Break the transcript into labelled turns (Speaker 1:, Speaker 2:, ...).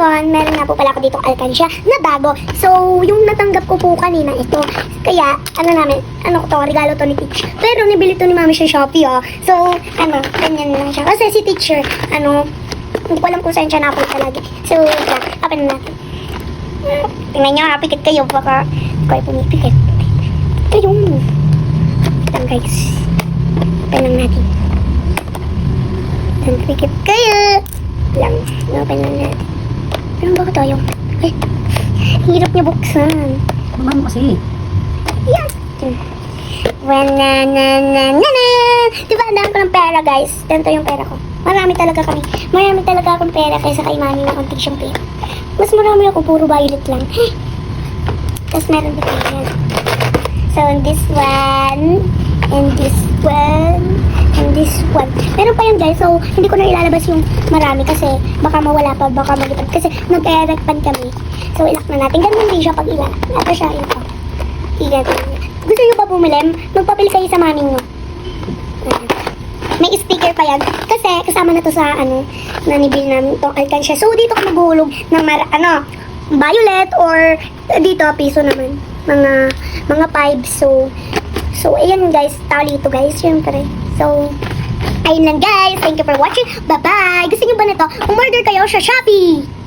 Speaker 1: ngayon, meron nga po pala ako dito alkansya na bago. So, yung natanggap ko po kanina ito. Kaya, ano ko to, regalo to ni teacher. Pero, nabili to ni mami sa Shopee, oh. So, ganyan lang siya. Kasi si teacher, hindi ko alam kung saan siya napunta lagi. So, open na natin. Tingnan nyo, pikit kayo. Baka kayo pumipikit. Ito yung... Ito guys. Open lang natin. Ito, pikit kayo. Lang. Open lang natin. Pero bakit tayo? Ay, hirap niya buksan.
Speaker 2: Naman mo kasi.
Speaker 1: Yan. Wanananana. Diba, ang dami ko ng pera, guys. Ganito yung pera ko. Marami talaga akong pera kaysa kay mami na konti siyang pera. Mas marami ako, puro violet lang. Tapos meron dito yan. So, this one, and this one, and this one. Meron pa yan, guys. So, hindi ko na ilalabas yung marami kasi baka mawala pa, baka magipad. Kasi nag-erecpan kami. So, ilak na natin. Ganun din siya pag ilak. Ito siya, ito. Ilak na. Gusto nyo pa bumili? Magpapili kayo sa mami nyo. May sticker pa yan. Kasi kasama na to sa nanibili namin itong alkansya. So dito ko maghulog ng violet or dito piso naman. Mga 5. So ayan guys. Tali ito guys. Syempre. So ayun lang guys. Thank you for watching. Bye bye. Gusto nyo ba nito? Umorder kayo sa Shopee.